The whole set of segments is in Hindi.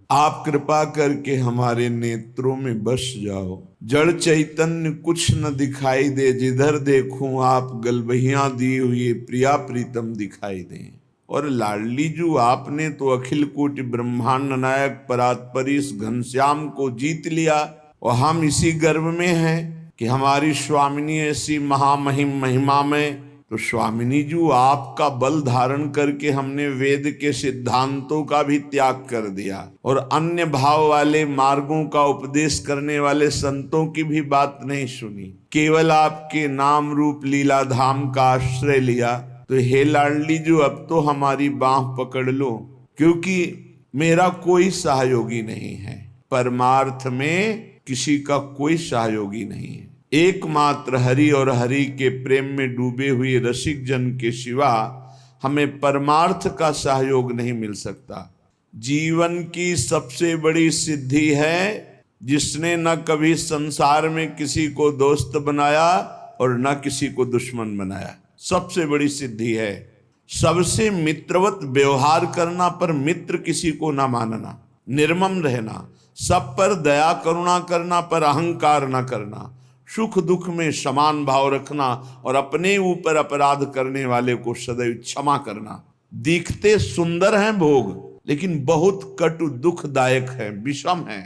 आप कृपा करके हमारे नेत्रों में बस जाओ। जड़ चैतन्य कुछ न दिखाई दे, जिधर देखूं आप गलबहियां दी हुई प्रिया प्रीतम दिखाई दें। और लाडली जू, आपने तो अखिल कोटि ब्रह्मांड नायक परात्परी इस घनश्याम को जीत लिया, और हम इसी गर्व में हैं कि हमारी स्वामिनी ऐसी महामहिम महिमा में। तो स्वामिनी जी, आपका बल धारण करके हमने वेद के सिद्धांतों का भी त्याग कर दिया और अन्य भाव वाले मार्गों का उपदेश करने वाले संतों की भी बात नहीं सुनी, केवल आपके नाम रूप लीला धाम का आश्रय लिया। तो हे लाडली जी, अब तो हमारी बांह पकड़ लो, क्योंकि मेरा कोई सहयोगी नहीं है। परमार्थ में किसी का कोई सहयोगी नहीं है। एकमात्र हरि और हरि के प्रेम में डूबे हुए रसिक जन के सिवा हमें परमार्थ का सहयोग नहीं मिल सकता। जीवन की सबसे बड़ी सिद्धि है जिसने न कभी संसार में किसी को दोस्त बनाया और न किसी को दुश्मन बनाया। सबसे बड़ी सिद्धि है सबसे मित्रवत व्यवहार करना, पर मित्र किसी को ना मानना, निर्मम रहना, सब पर दया करुणा करना, पर अहंकार न करना, सुख दुख में समान भाव रखना और अपने ऊपर अपराध करने वाले को सदैव क्षमा करना। दिखते सुंदर हैं भोग, लेकिन बहुत कटु दुखदायक है, विषम है।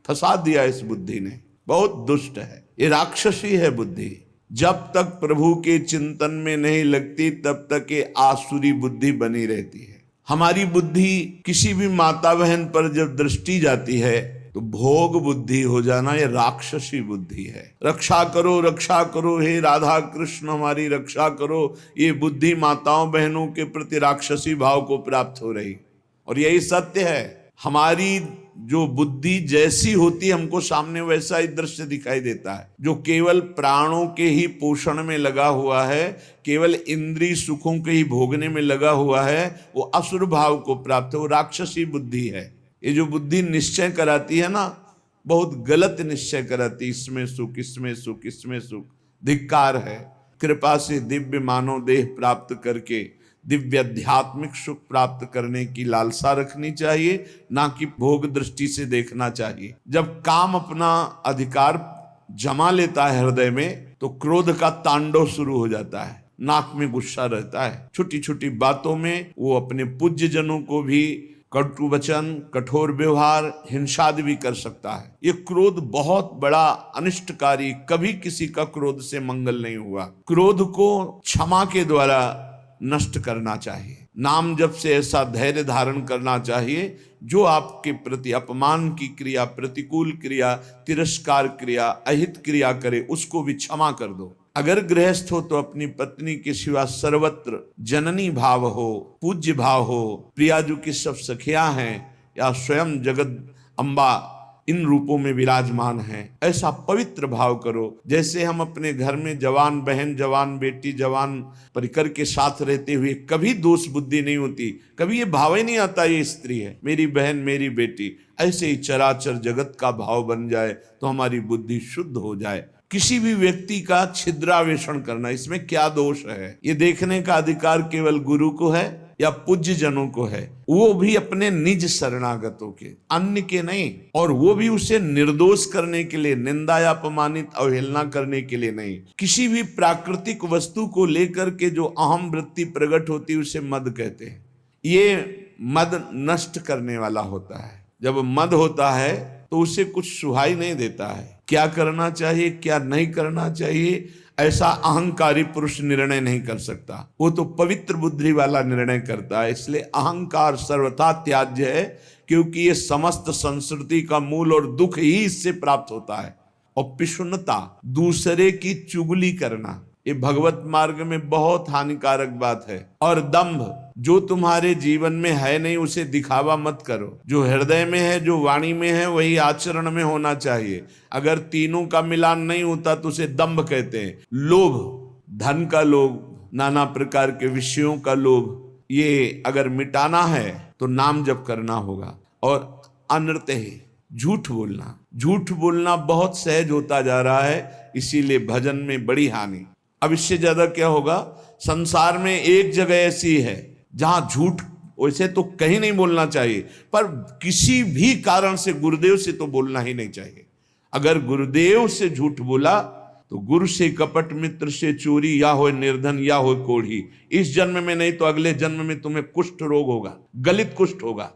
फंसा दिया इस बुद्धि ने, बहुत दुष्ट है, ये राक्षसी है बुद्धि। जब तक प्रभु के चिंतन में नहीं लगती तब तक ये आसुरी बुद्धि बनी रहती है। हमारी बुद्धि किसी भी माता बहन पर जब दृष्टि जाती है तो भोग बुद्धि हो जाना, ये राक्षसी बुद्धि है। रक्षा करो हे राधा कृष्ण हमारी रक्षा करो, ये बुद्धि माताओं बहनों के प्रति राक्षसी भाव को प्राप्त हो रही। और यही सत्य है, हमारी जो बुद्धि जैसी होती है हमको सामने वैसा ही दृश्य दिखाई देता है। जो केवल प्राणों के ही पोषण में लगा हुआ है, केवल इंद्रिय सुखों के ही भोगने में लगा हुआ है, वो असुर भाव को प्राप्त है, वो राक्षसी बुद्धि है। ये जो बुद्धि निश्चय कराती है ना, बहुत गलत निश्चय कराती, इसमें सुख इसमें सुख इसमें सुख। धिक्कार है। कृपा से दिव्य मानव देह प्राप्त करके दिव्य आध्यात्मिक सुख प्राप्त करने की लालसा रखनी चाहिए, ना कि भोग दृष्टि से देखना चाहिए। जब काम अपना अधिकार जमा लेता है हृदय में, तो क्रोध का तांडव शुरू हो जाता है, नाक में गुस्सा रहता है। छोटी छोटी बातों में वो अपने पूज्य जनों को भी कटु वचन, कठोर व्यवहार, हिंसा भी कर सकता है। ये क्रोध बहुत बड़ा अनिष्टकारी, कभी किसी का क्रोध से मंगल नहीं हुआ। क्रोध को क्षमा के द्वारा नष्ट करना चाहिए। नाम जप से ऐसा धैर्य धारण करना चाहिए, जो आपके प्रति अपमान की क्रिया, प्रतिकूल क्रिया, तिरस्कार क्रिया, अहित क्रिया करे, उसको भी क्षमा कर दो। अगर गृहस्थ हो तो अपनी पत्नी के सिवा सर्वत्र जननी भाव हो, पूज्य भाव हो, प्रियाजू की सब सखियां हैं या स्वयं जगत अम्बा इन रूपों में विराजमान हैं, ऐसा पवित्र भाव करो। जैसे हम अपने घर में जवान बहन, जवान बेटी, जवान परिकर के साथ रहते हुए कभी दोष बुद्धि नहीं होती, कभी ये भाव ही नहीं आता ये स्त्री है, मेरी बहन, मेरी बेटी। ऐसे ही चराचर जगत का भाव बन जाए तो हमारी बुद्धि शुद्ध हो जाए। किसी भी व्यक्ति का छिद्रावेषण करना, इसमें क्या दोष है, ये देखने का अधिकार केवल गुरु को है या पूज्य जनों को है, वो भी अपने निज शरणागतों के, अन्य के नहीं। और वो भी उसे निर्दोष करने के लिए, निंदा या अपमानित अवहेलना करने के लिए नहीं। किसी भी प्राकृतिक वस्तु को लेकर के जो अहम वृत्ति प्रकट होती है उसे मद कहते हैं। ये मद नष्ट करने वाला होता है। जब मद होता है तो उसे कुछ सुहाई नहीं देता है, क्या करना चाहिए क्या नहीं करना चाहिए, ऐसा अहंकारी पुरुष निर्णय नहीं कर सकता। वो तो पवित्र बुद्धि वाला निर्णय करता है। इसलिए अहंकार सर्वथा त्याज्य है, क्योंकि ये समस्त संस्कृति का मूल और दुख ही इससे प्राप्त होता है। और पिशुनता, दूसरे की चुगली करना, ये भगवत मार्ग में बहुत हानिकारक बात है। और दंभ, जो तुम्हारे जीवन में है नहीं उसे दिखावा मत करो। जो हृदय में है, जो वाणी में है, वही आचरण में होना चाहिए। अगर तीनों का मिलान नहीं होता तो उसे दंभ कहते हैं। लोभ, धन का लोभ, नाना प्रकार के विषयों का लोभ, ये अगर मिटाना है तो नाम जप करना होगा। और अनृतः, झूठ बोलना, झूठ बोलना बहुत सहज होता जा रहा है, इसीलिए भजन में बड़ी हानि। अब इससे ज्यादा क्या होगा, संसार में एक जगह ऐसी है जहां झूठ वैसे तो कहीं नहीं बोलना चाहिए, पर किसी भी कारण से गुरुदेव से तो बोलना ही नहीं चाहिए। अगर गुरुदेव से झूठ बोला तो गुरु से कपट, मित्र से चोरी, या हो निर्धन या हो कोढ़ी। इस जन्म में नहीं तो अगले जन्म में तुम्हें कुष्ठ रोग होगा, गलित कुष्ठ होगा,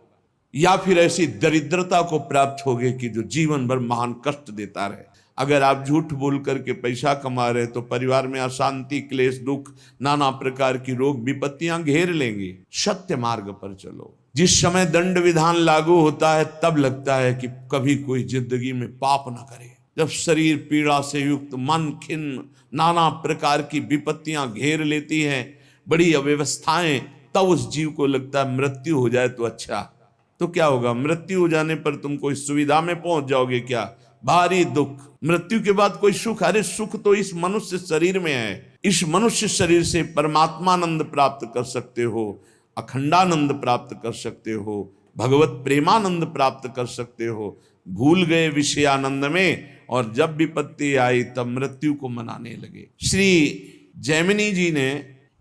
या फिर ऐसी दरिद्रता को प्राप्त होगी कि जो जीवन भर महान कष्ट देता रहे। अगर आप झूठ बोल करके पैसा कमा रहे तो परिवार में अशांति, क्लेश, दुख, नाना प्रकार की रोग विपत्तियां घेर लेंगी। सत्य मार्ग पर चलो। जिस समय दंड विधान लागू होता है तब लगता है कि कभी कोई जिंदगी में पाप ना करे। जब शरीर पीड़ा से युक्त, मन खिन्न, नाना प्रकार की विपत्तियां घेर लेती हैं, बड़ी अव्यवस्थाएं, तब उस जीव को लगता है मृत्यु हो जाए तो अच्छा। तो क्या होगा? मृत्यु हो जाने पर तुम कोई सुविधा में पहुंच जाओगे क्या? भारी दुख। मृत्यु के बाद कोई सुख? अरे सुख तो इस मनुष्य शरीर में है। इस मनुष्य शरीर से परमात्मानंद प्राप्त कर सकते हो, अखंडानंद प्राप्त कर सकते हो, भगवत प्रेमानंद प्राप्त कर सकते हो। भूल गए विषयानंद में, और जब विपत्ति आई तब मृत्यु को मनाने लगे। श्री जैमिनी जी ने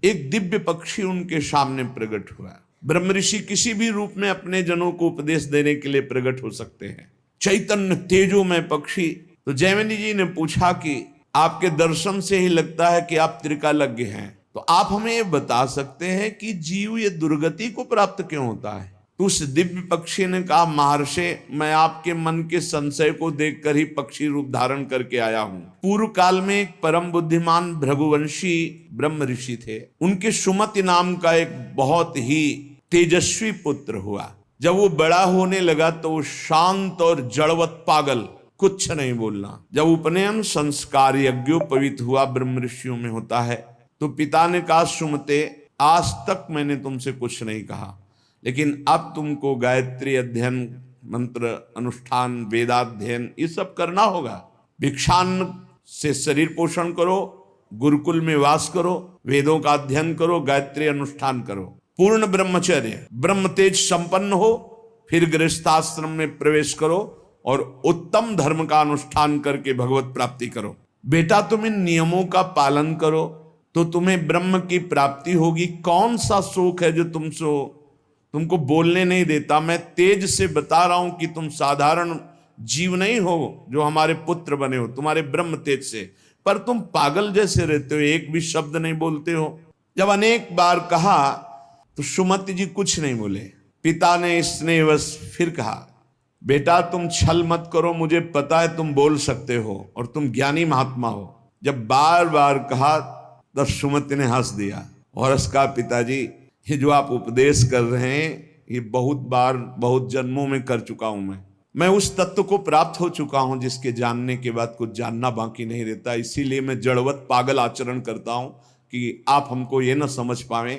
एक दिव्य पक्षी उनके सामने प्रकट हुआ। ब्रह्म ऋषि किसी भी रूप में अपने जनों को उपदेश देने के लिए प्रकट हो सकते हैं। चैतन्य तेजोमय पक्षी। तो जैमिनी जी ने पूछा कि आपके दर्शन से ही लगता है कि आप त्रिकालज्ञ हैं, तो आप हमें ये बता सकते हैं कि जीव ये दुर्गति को प्राप्त क्यों होता है? तो उस दिव्य पक्षी ने कहा, महर्षि, मैं आपके मन के संशय को देखकर ही पक्षी रूप धारण करके आया हूँ। पूर्व काल में एक परम बुद्धिमान भृगुवंशी ब्रह्म ऋषि थे। उनके सुमति नाम का एक बहुत ही तेजस्वी पुत्र हुआ। जब वो बड़ा होने लगा तो वो शांत और जड़वत पागल, कुछ नहीं बोलना। जब उपनयन संस्कार यज्ञोपवीत हुआ, ब्रह्म ऋषियों में होता है, तो पिता ने कहा, सुमते, आज तक मैंने तुमसे कुछ नहीं कहा, लेकिन अब तुमको गायत्री अध्ययन, मंत्र अनुष्ठान, वेदाध्ययन ये सब करना होगा। भिक्षान्न से शरीर पोषण करो, गुरुकुल में वास करो, वेदों का अध्ययन करो, गायत्री अनुष्ठान करो, पूर्ण ब्रह्मचर्य, ब्रह्म तेज संपन्न हो, फिर गृहस्थाश्रम में प्रवेश करो और उत्तम धर्म का अनुष्ठान करके भगवत प्राप्ति करो। बेटा, तुम इन नियमों का पालन करो तो तुम्हें ब्रह्म की प्राप्ति होगी। कौन सा शोक है जो तुमको बोलने नहीं देता? मैं तेज से बता रहा हूं कि तुम साधारण जीव नहीं हो जो हमारे पुत्र बने हो, तुम्हारे ब्रह्म तेज से, पर तुम पागल जैसे रहते हो, एक भी शब्द नहीं बोलते हो। जब अनेक बार कहा तो सुमति जी कुछ नहीं बोले। पिता ने स्नेहवश फिर कहा, बेटा, तुम छल मत करो, मुझे पता है तुम बोल सकते हो और तुम ज्ञानी महात्मा हो। जब बार बार कहा तब सुमति ने हंस दिया और उसका, पिताजी, ये जो आप उपदेश कर रहे हैं ये बहुत बार, बहुत जन्मों में कर चुका हूं। मैं उस तत्व को प्राप्त हो चुका हूं जिसके जानने के बाद कुछ जानना बाकी नहीं रहता। इसीलिए मैं जड़वत पागल आचरण करता हूं कि आप हमको ये न समझ पाए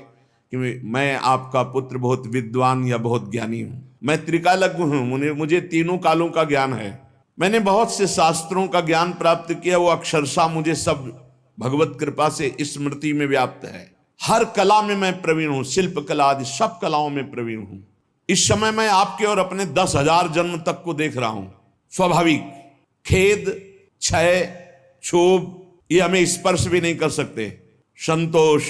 कि मैं आपका पुत्र बहुत विद्वान या बहुत ज्ञानी हूं। मैं त्रिकालज्ञ हूं, मुझे तीनों कालों का ज्ञान है। मैंने बहुत से शास्त्रों का ज्ञान प्राप्त किया, वो अक्षरशः मुझे सब भगवत कृपा से स्मृति में व्याप्त है। हर कला में मैं प्रवीण हूं, शिल्प कला आदि सब कलाओं में प्रवीण हूं। इस समय मैं आपके और अपने 10,000 जन्म तक को देख रहा हूं। स्वाभाविक खेद, क्षय, क्षोभ ये हमें स्पर्श भी नहीं कर सकते। संतोष,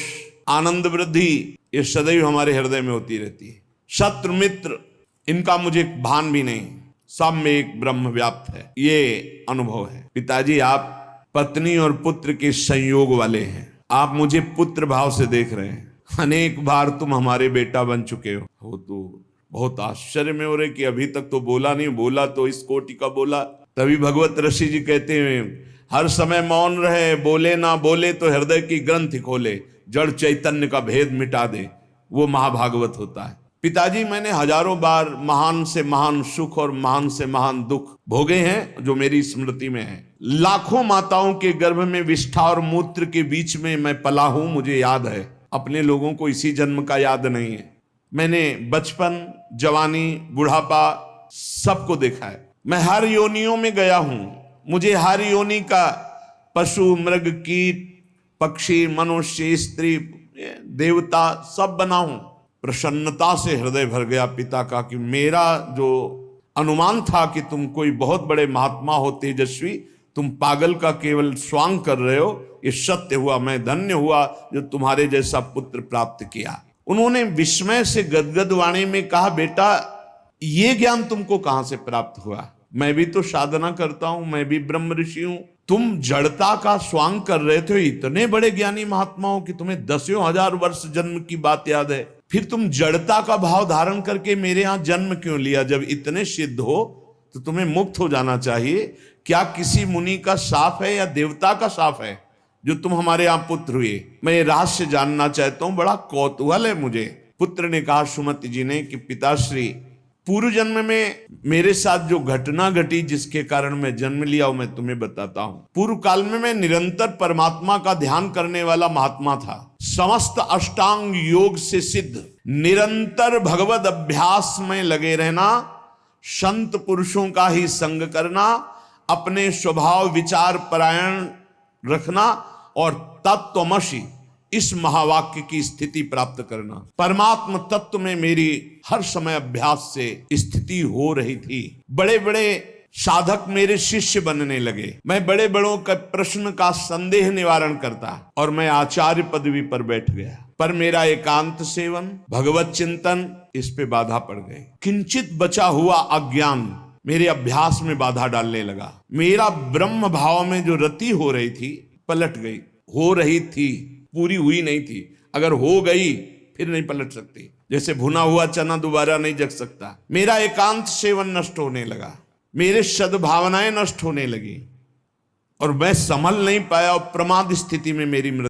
आनंद, वृद्धि ये सदैव हमारे हृदय में होती रहती है। शत्रु मित्र इनका मुझे भान भी नहीं, सब में एक ब्रह्म व्याप्त है, ये अनुभव है। पिताजी, आप पत्नी और पुत्र के संयोग वाले हैं। आप मुझे पुत्र भाव से देख रहे हैं। अनेक बार तुम हमारे बेटा बन चुके हो तो बहुत आश्चर्य में हो रहे कि अभी तक तो बोला नहीं, बोला तो इस कोटि का बोला। तभी भगवत ऋषि जी कहते हैं, हर समय मौन रहे, बोले ना बोले तो हृदय की ग्रंथि खोले, जड़ चैतन्य का भेद मिटा दे, वो महाभागवत होता है। पिताजी, मैंने हजारों बार महान से महान सुख और महान से महान दुख भोगे हैं जो मेरी स्मृति में है। लाखों माताओं के गर्भ में विष्ठा और मूत्र के बीच में मैं पला हूं, मुझे याद है। अपने लोगों को इसी जन्म का याद नहीं है। मैंने बचपन, जवानी, बुढ़ापा सबको देखा है। मैं हर योनियों में गया हूं। मुझे हर योनि का पशु, मृग, कीट, पक्षी, मनुष्य, स्त्री, देवता सब बना हूं। प्रसन्नता से हृदय भर गया पिता का कि मेरा जो अनुमान था कि तुम कोई बहुत बड़े महात्मा हो, तेजस्वी, तुम पागल का केवल स्वांग कर रहे हो, ये सत्य हुआ। मैं धन्य हुआ जो तुम्हारे जैसा पुत्र प्राप्त किया। उन्होंने विस्मय से गदगद वाणी में कहा, बेटा ये ज्ञान तुमको कहां से प्राप्त हुआ? मैं भी तो साधना करता हूं, मैं भी ब्रह्म ऋषि हूं। तुम जड़ता का स्वांग कर रहे थे, इतने बड़े ज्ञानी महात्माओं की तुम्हें दसियों हजार वर्ष जन्म की बात याद है, फिर तुम जड़ता का भाव धारण करके मेरे यहां जन्म क्यों लिया? जब इतने सिद्ध हो तो तुम्हें मुक्त हो जाना चाहिए। क्या किसी मुनि का शाप है या देवता का शाप है जो तुम हमारे यहां पुत्र हुए? मैं ये रहस्य जानना चाहता हूं, बड़ा कौतूहल है मुझे। पुत्र ने कहा सुमति जी ने कि पिताश्री, पूर्व जन्म में मेरे साथ जो घटना घटी जिसके कारण मैं जन्म लिया हूं मैं तुम्हें बताता हूं। पूर्व काल में मैं निरंतर परमात्मा का ध्यान करने वाला महात्मा था। समस्त अष्टांग योग से सिद्ध, निरंतर भगवत अभ्यास में लगे रहना, संत पुरुषों का ही संग करना, अपने स्वभाव विचार परायण रखना और तत्वमसि इस महावाक्य की स्थिति प्राप्त करना। परमात्म तत्व में मेरी हर समय अभ्यास से स्थिति हो रही थी। बड़े बड़े साधक मेरे शिष्य बनने लगे। मैं बड़े बड़ों का प्रश्न का संदेह निवारण करता और मैं आचार्य पदवी पर बैठ गया। पर मेरा एकांत सेवन, भगवत चिंतन, इस पे बाधा पड़ गई। किंचित बचा हुआ अज्ञान मेरे अभ्यास में बाधा डालने लगा। मेरा ब्रह्म भाव में जो रति हो रही थी पलट गई। हो रही थी, पूरी हुई नहीं थी। अगर हो गई फिर नहीं पलट सकती। जैसे भुना हुआ चना दोबारा नहीं जग सकता। मेरा एकांत सेवन नष्ट होने लगा, मेरे सद्भावनाएं नष्ट होने लगी और मैं संभल नहीं पाया और प्रमाद स्थिति में मेरी मृत्यु